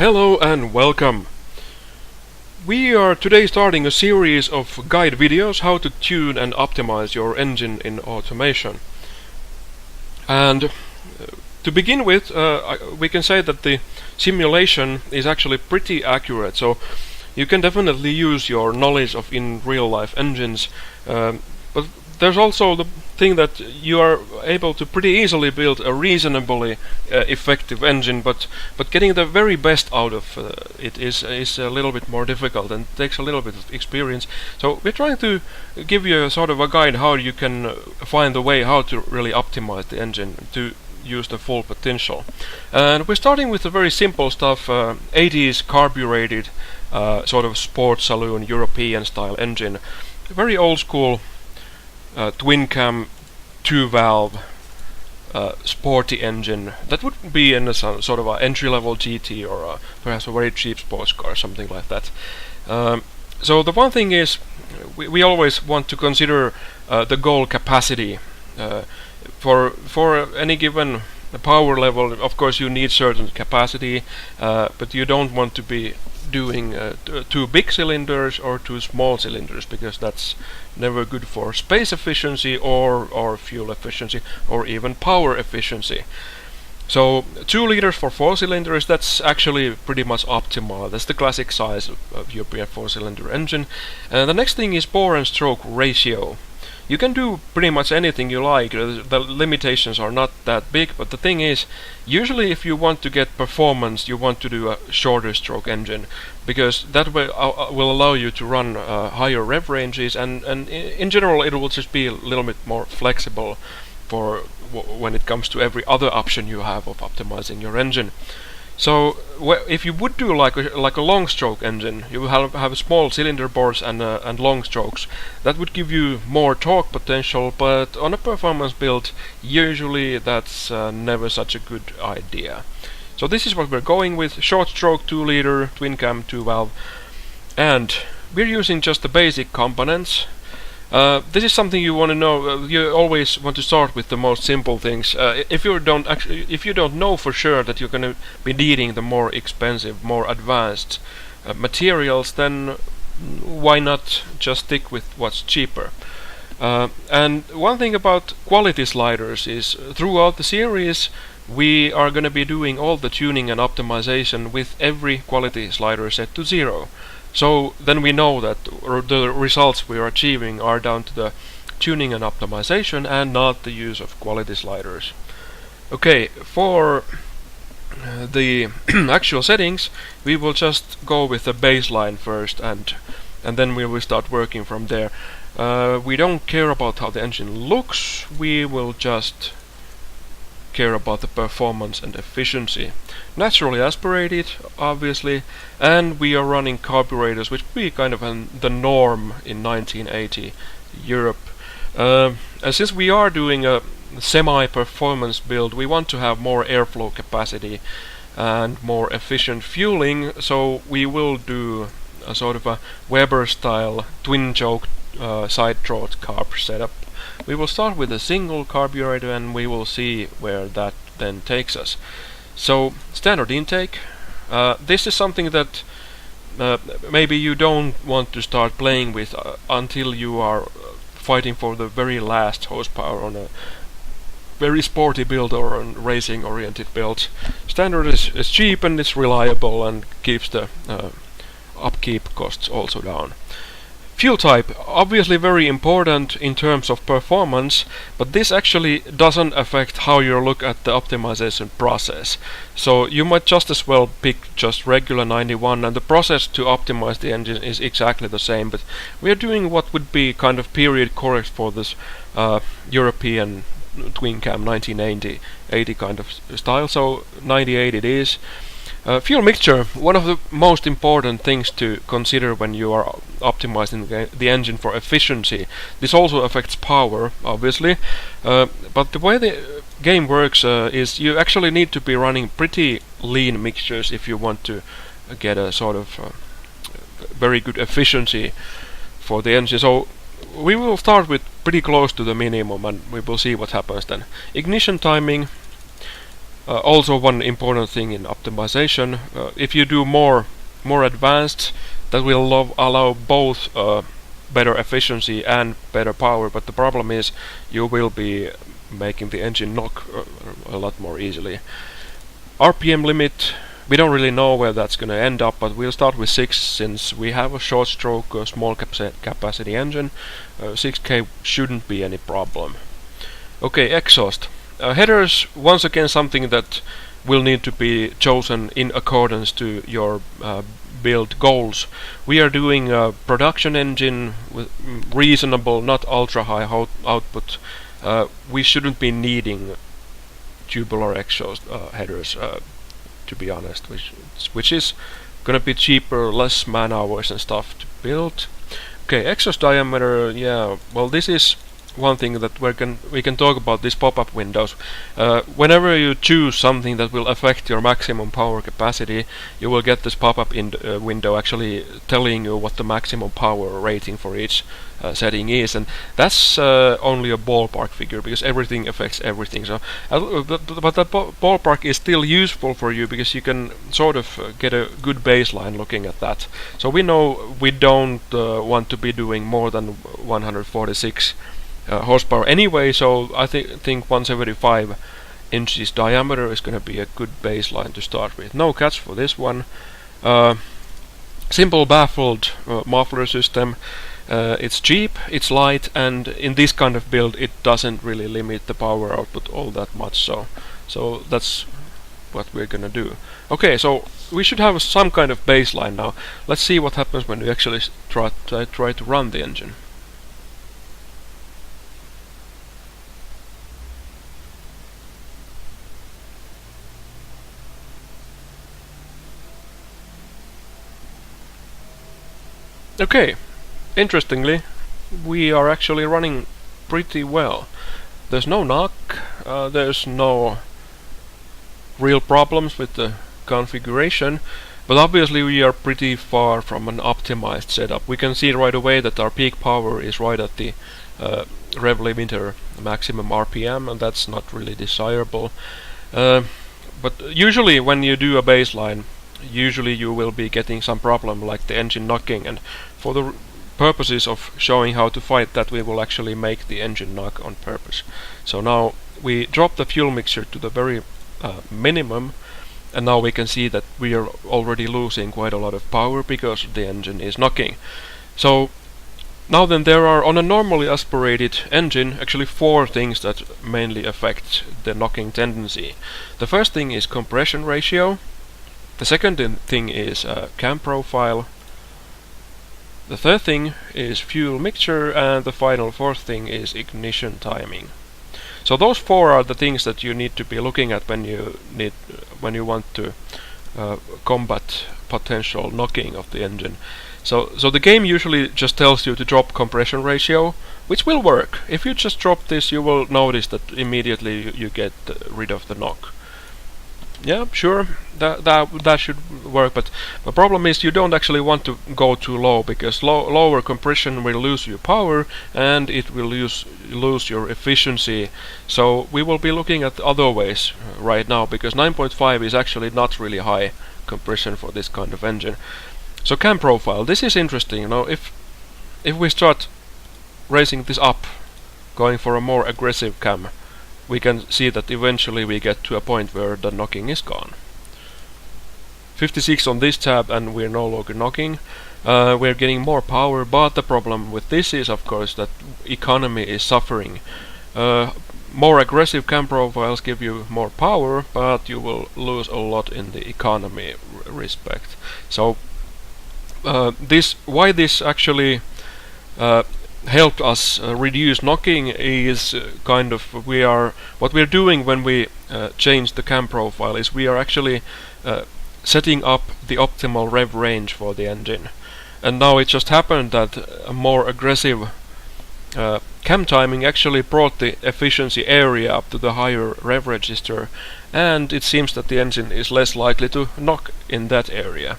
Hello and welcome. We are today starting a series of guide videos how to tune and optimize your engine in automation. And to begin with, we can say that the simulation is actually pretty accurate, so you can definitely use your knowledge of in real life engines, but there's also the thing that you are able to pretty easily build a reasonably effective engine, but getting the very best out of it is a little bit more difficult and takes a little bit of experience. So we're trying to give you a sort of a guide how you can find the way how to really optimize the engine to use the full potential. And we're starting with the very simple stuff, 80s carbureted sort of sports saloon European style engine, very old school twin cam 2-valve sporty engine that would be in a sort of an entry-level GT or perhaps a very cheap sports car, something like that. So the one thing is we always want to consider the goal capacity for any given power level. Of course you need certain capacity, but you don't want to be doing two big cylinders or two small cylinders, because that's never good for space efficiency or fuel efficiency or even power efficiency. So 2 liters for 4 cylinders, that's actually pretty much optimal. That's the classic size of European 4-cylinder engine. And the next thing is bore and stroke ratio. You can do pretty much anything you like. The limitations are not that big, but the thing is, usually if you want to get performance, you want to do a shorter stroke engine, because that will allow you to run higher rev ranges, and in general it will just be a little bit more flexible for when it comes to every other option you have of optimizing your engine. So if you would do like a long stroke engine, you will have small cylinder bores and long strokes. That would give you more torque potential, but on a performance build, usually that's never such a good idea. So this is what we're going with: short stroke 2 liter twin cam 2-valve, and we're using just the basic components. This is something you want to know. You always want to start with the most simple things. If you don't know for sure that you're going to be needing the more expensive, more advanced materials, then why not just stick with what's cheaper? And one thing about quality sliders is, throughout the series we are going to be doing all the tuning and optimization with every quality slider set to 0. So then we know that the results we are achieving are down to the tuning and optimization and not the use of quality sliders. Okay, for the actual settings, we will just go with the baseline first, and then we will start working from there. We don't care about how the engine looks, we will just care about the performance and efficiency. Naturally aspirated, obviously, and we are running carburetors, which would be kind of the norm in 1980 Europe. And since we are doing a semi-performance build, we want to have more airflow capacity and more efficient fueling, so we will do a sort of a Weber style twin choke side throat carb setup. We will start with a single carburetor and we will see where that then takes us. So, standard intake. This is something that maybe you don't want to start playing with until you are fighting for the very last horsepower on a very sporty build or a racing oriented build. Standard is cheap and it's reliable and keeps the upkeep costs also down. Fuel type, obviously very important in terms of performance, but this actually doesn't affect how you look at the optimization process. So you might just as well pick just regular 91, and the process to optimize the engine is exactly the same, but we are doing what would be kind of period correct for this European twin cam 1980 kind of style, so 98 it is. Fuel mixture, one of the most important things to consider when you are optimizing the engine for efficiency. This also affects power, obviously, but the way the game works is you actually need to be running pretty lean mixtures if you want to get a sort of very good efficiency for the engine. So we will start with pretty close to the minimum and we will see what happens then. Ignition timing. Also, one important thing in optimization, if you do more advanced, that will allow both better efficiency and better power, but the problem is you will be making the engine knock a lot more easily. RPM limit, we don't really know where that's going to end up, but we'll start with 6 since we have a short stroke, small capacity engine. 6K shouldn't be any problem. Okay, exhaust. Headers, once again, something that will need to be chosen in accordance to your build goals. We are doing a production engine with reasonable, not ultra high output. We shouldn't be needing tubular exhaust headers, to be honest, which is gonna be cheaper, less man hours and stuff to build. Okay, exhaust diameter, yeah, well, this is one thing that we can talk about, these pop-up windows. Whenever you choose something that will affect your maximum power capacity, you will get this pop-up window actually telling you what the maximum power rating for each setting is, and that's only a ballpark figure because everything affects everything. So, but that ballpark is still useful for you because you can sort of get a good baseline looking at that. So we know we don't want to be doing more than 146 horsepower anyway, so I think 175 inches diameter is going to be a good baseline to start with. No catch for this one. Simple baffled muffler system. It's cheap, it's light, and in this kind of build it doesn't really limit the power output all that much, so that's what we're gonna do. Okay, so we should have some kind of baseline now. Let's see what happens when we actually try to run the engine. Okay, interestingly, we are actually running pretty well. There's no knock, there's no real problems with the configuration, but obviously we are pretty far from an optimized setup. We can see right away that our peak power is right at the rev limiter maximum RPM, and that's not really desirable. But usually when you do a baseline, usually you will be getting some problem like the engine knocking, and for the purposes of showing how to fight that, we will actually make the engine knock on purpose. So now we drop the fuel mixture to the very minimum, and now we can see that we are already losing quite a lot of power because the engine is knocking. So now then, there are, on a normally aspirated engine, actually 4 things that mainly affect the knocking tendency. The first thing is compression ratio. The second thing is cam profile. The third thing is fuel mixture, and the final 4th thing is ignition timing. So those 4 are the things that you need to be looking at when you want to combat potential knocking of the engine. So the game usually just tells you to drop compression ratio, which will work. If you just drop this, you will notice that immediately you get rid of the knock. Yeah, sure, that should work, but the problem is you don't actually want to go too low, because lower compression will lose your power and it will lose your efficiency. So we will be looking at other ways right now, because 9.5 is actually not really high compression for this kind of engine. So cam profile, this is interesting. You know, if we start raising this up, going for a more aggressive cam, we can see that eventually we get to a point where the knocking is gone. 56 on this tab and we're no longer knocking. We're getting more power, but the problem with this is, of course, that economy is suffering. More aggressive cam profiles give you more power, but you will lose a lot in the economy respect. So why this actually helped us reduce knocking is kind of what we're doing when we change the cam profile is we are actually setting up the optimal rev range for the engine. And now it just happened that a more aggressive cam timing actually brought the efficiency area up to the higher rev register, and it seems that the engine is less likely to knock in that area.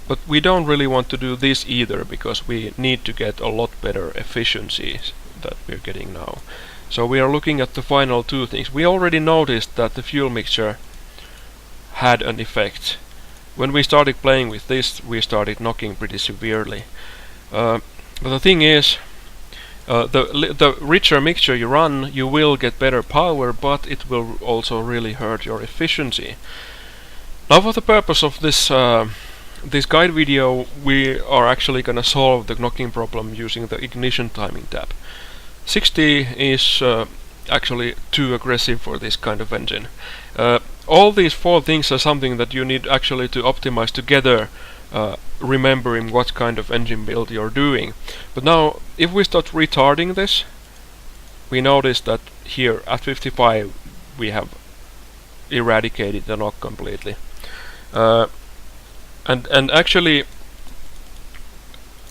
But we don't really want to do this either, because we need to get a lot better efficiencies that we're getting now. So we are looking at the final 2 things. We already noticed that the fuel mixture had an effect. When we started playing with this, we started knocking pretty severely. But the thing is, the richer mixture you run, you will get better power, but it will also really hurt your efficiency. Now, for the purpose of this this guide video, we are actually gonna solve the knocking problem using the ignition timing tab. 60 is actually too aggressive for this kind of engine. All these four things are something that you need actually to optimize together, remembering what kind of engine build you're doing. But now, if we start retarding this, we notice that here at 55 we have eradicated the knock completely. And actually,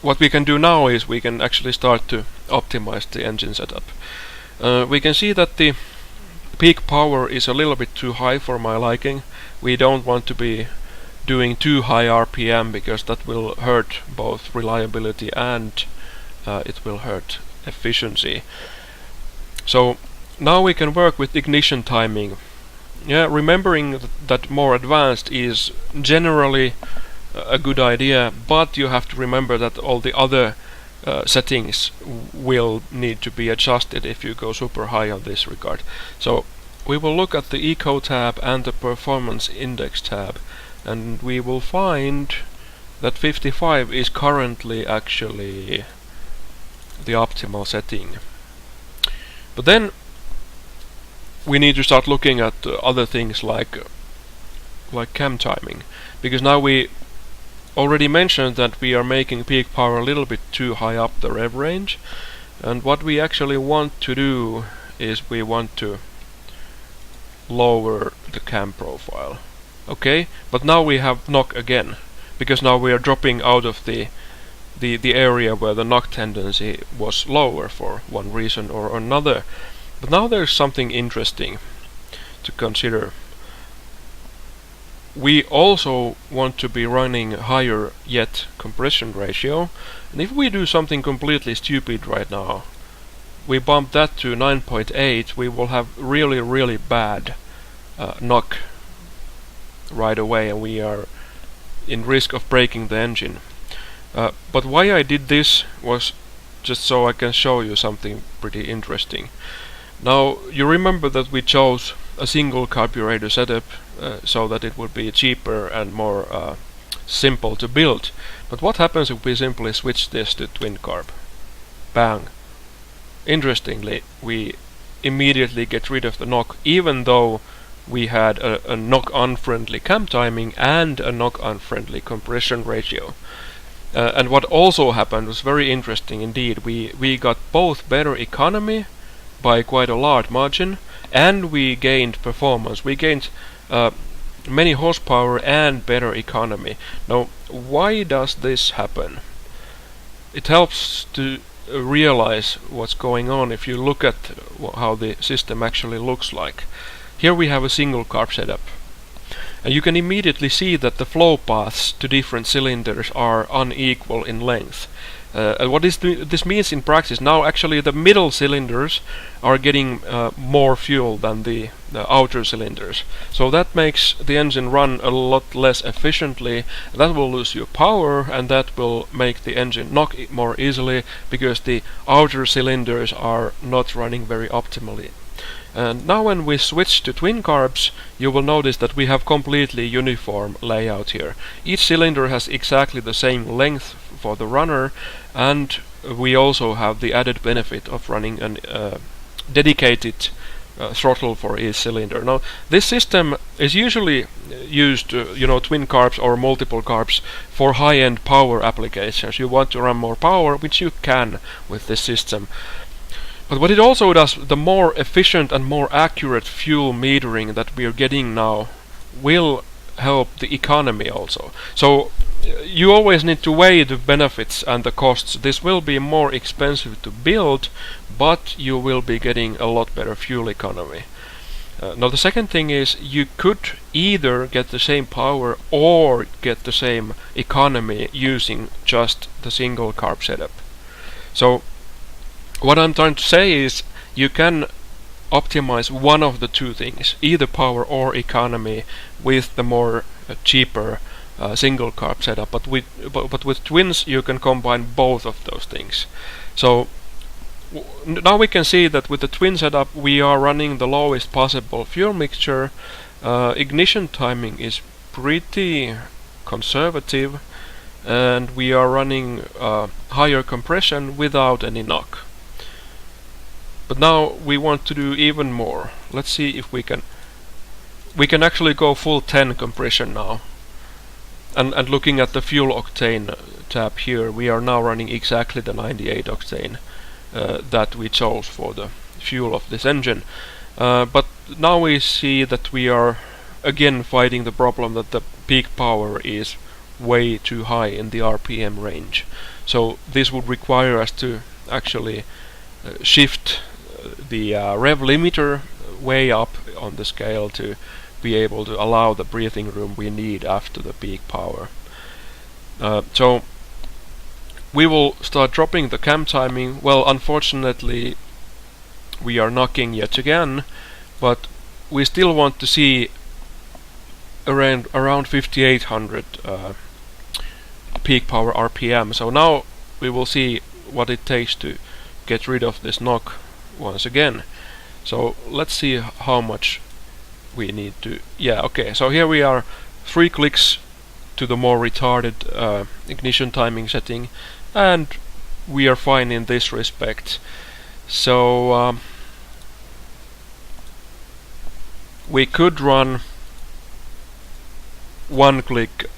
what we can do now is we can actually start to optimize the engine setup. We can see that the peak power is a little bit too high for my liking. We don't want to be doing too high RPM because that will hurt both reliability and it will hurt efficiency. So now we can work with ignition timing. Yeah, remembering that more advanced is generally a good idea, but you have to remember that all the other settings will need to be adjusted if you go super high on this regard. So we will look at the Eco tab and the Performance Index tab, and we will find that 55 is currently actually the optimal setting. But then we need to start looking at other things like cam timing, because now we already mentioned that we are making peak power a little bit too high up the rev range, and what we actually want to do is we want to lower the cam profile. Okay, but now we have knock again, because now we are dropping out of the area where the knock tendency was lower for one reason or another. But now there's something interesting to consider. We also want to be running higher yet compression ratio, and if we do something completely stupid right now, we bump that to 9.8, we will have really bad knock right away, and we are in risk of breaking the engine. But why I did this was just so I can show you something pretty interesting. Now, you remember that we chose a single carburetor setup so that it would be cheaper and more simple to build. But what happens if we simply switch this to twin carb? Bang! Interestingly, we immediately get rid of the knock, even though we had a knock-unfriendly cam timing and a knock-unfriendly compression ratio. And what also happened was very interesting indeed. We got both better economy by quite a large margin, and we gained performance. We gained many horsepower and better economy. Now, why does this happen? It helps to realize what's going on if you look at how the system actually looks like. Here we have a single carb setup, and you can immediately see that the flow paths to different cylinders are unequal in length. And what this means in practice, now actually the middle cylinders are getting more fuel than the outer cylinders. So that makes the engine run a lot less efficiently. That will lose you power, and that will make the engine knock more easily because the outer cylinders are not running very optimally. And now when we switch to twin carbs, you will notice that we have completely uniform layout here. Each cylinder has exactly the same length for the runner, and we also have the added benefit of running a dedicated throttle for each cylinder. Now, this system is usually used, twin carbs or multiple carbs for high-end power applications. You want to run more power, which you can with this system. But what it also does, the more efficient and more accurate fuel metering that we are getting now will help the economy also. So you always need to weigh the benefits and the costs. This will be more expensive to build, but you will be getting a lot better fuel economy. Now the second thing is, you could either get the same power or get the same economy using just the single carb setup. So what I'm trying to say is, you can optimize one of the two things, either power or economy, with the more cheaper single carb setup. But with twins you can combine both of those things. So now we can see that with the twin setup we are running the lowest possible fuel mixture. Ignition timing is pretty conservative, and we are running higher compression without any knock. But now we want to do even more. Let's see if we can actually go full 10 compression now. And looking at the fuel octane tab here, we are now running exactly the 98 octane that we chose for the fuel of this engine. But now we see that we are again fighting the problem that the peak power is way too high in the RPM range. So this would require us to actually shift the rev limiter way up on the scale to be able to allow the breathing room we need after the peak power. So we will start dropping the cam timing. Well, unfortunately we are knocking yet again, but we still want to see around 5800 peak power RPM. So now we will see what it takes to get rid of this knock once again. So let's see how much we need to. Yeah, okay, so here we are, 3 clicks to the more retarded ignition timing setting, and we are fine in this respect. So we could run 1 click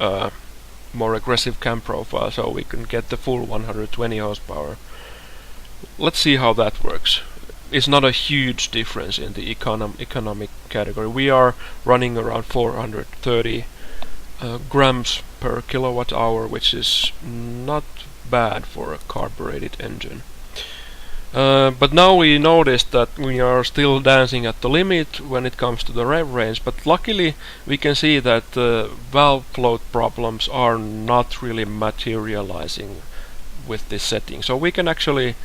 more aggressive cam profile so we can get the full 120 horsepower. Let's see how that works. It's not a huge difference in the economic category. We are running around 430 grams per kilowatt hour, which is not bad for a carbureted engine. But now we noticed that we are still dancing at the limit when it comes to the rev range, but luckily we can see that valve float problems are not really materializing with this setting. So we can actually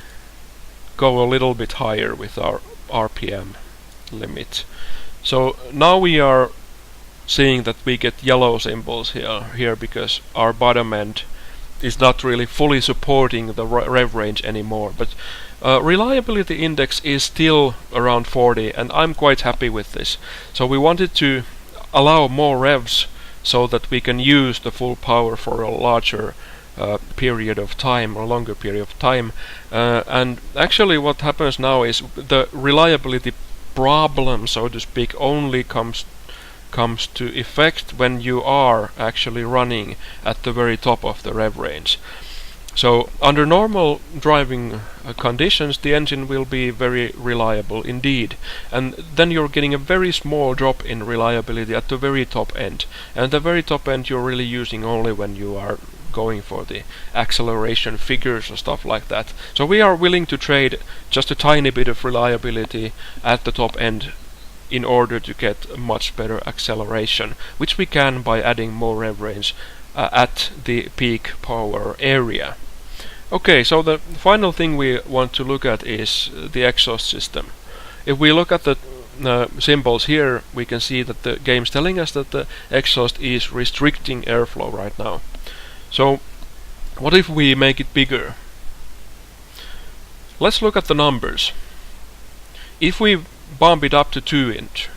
go a little bit higher with our RPM limit. So now we are seeing that we get yellow symbols here because our bottom end is not really fully supporting the rev range anymore. But reliability index is still around 40, and I'm quite happy with this. So we wanted to allow more revs so that we can use the full power for a larger period of time, or longer period of time. And actually what happens now is the reliability problem, so to speak, only comes to effect when you are actually running at the very top of the rev range. So under normal driving conditions the engine will be very reliable indeed, and then you're getting a very small drop in reliability at the very top end, and the very top end you're really using only when you are going for the acceleration figures and stuff like that. So we are willing to trade just a tiny bit of reliability at the top end in order to get much better acceleration, which we can by adding more rev range at the peak power area. Okay, so the final thing we want to look at is the exhaust system. If we look at the symbols here, we can see that the game's telling us that the exhaust is restricting airflow right now. So what if we make it bigger? Let's look at the numbers. If we bump it up to 2 inch,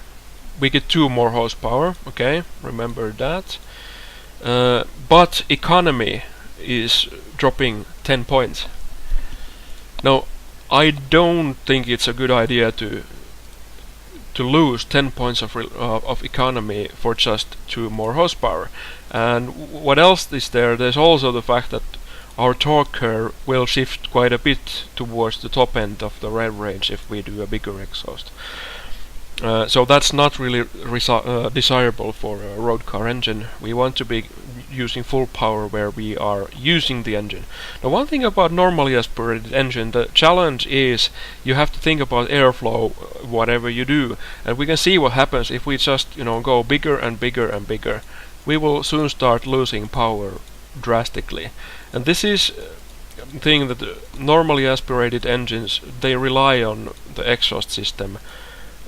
we get 2 more horsepower, okay, remember that. But economy is dropping 10 points. Now, I don't think it's a good idea to lose 10 points of economy for just 2 more horsepower. And what else is there? There's also the fact that our torque curve will shift quite a bit towards the top end of the rev range if we do a bigger exhaust. So that's not really desirable for a road car engine. We want to be using full power where we are using the engine. Now, one thing about normally aspirated engine, the challenge is you have to think about airflow whatever you do, and we can see what happens if we just go bigger and bigger and bigger. We will soon start losing power drastically, and this is the thing that normally aspirated engines, they rely on the exhaust system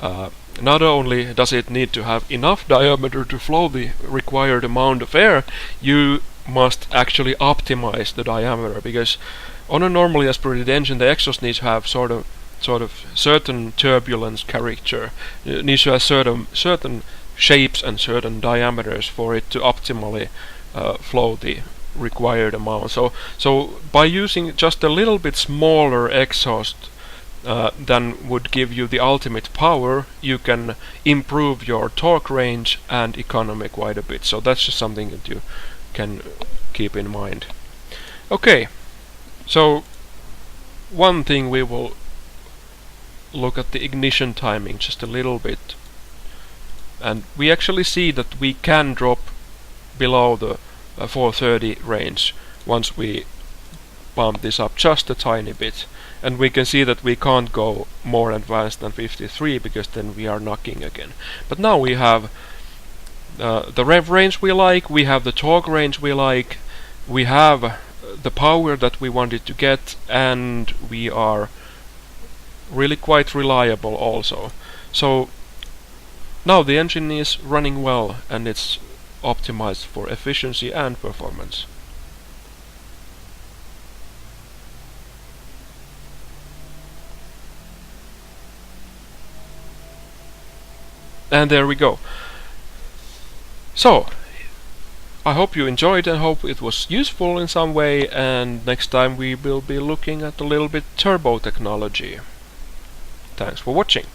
not only does it need to have enough diameter to flow the required amount of air, you must actually optimize the diameter, because on a normally aspirated engine the exhaust needs to have sort of certain turbulence character. It needs to have certain shapes and certain diameters for it to optimally flow the required amount. So by using just a little bit smaller exhaust than would give you the ultimate power, you can improve your torque range and economy quite a bit. So that's just something that you can keep in mind. Okay, so one thing, we will look at the ignition timing just a little bit, and we actually see that we can drop below the 430 range once we bump this up just a tiny bit, and we can see that we can't go more advanced than 53 because then we are knocking again. But now we have the rev range we like, we have the torque range we like, we have the power that we wanted to get, and we are really quite reliable also. So now the engine is running well and it's optimized for efficiency and performance. And there we go. So I hope you enjoyed and hope it was useful in some way, and next time we will be looking at a little bit turbo technology. Thanks for watching.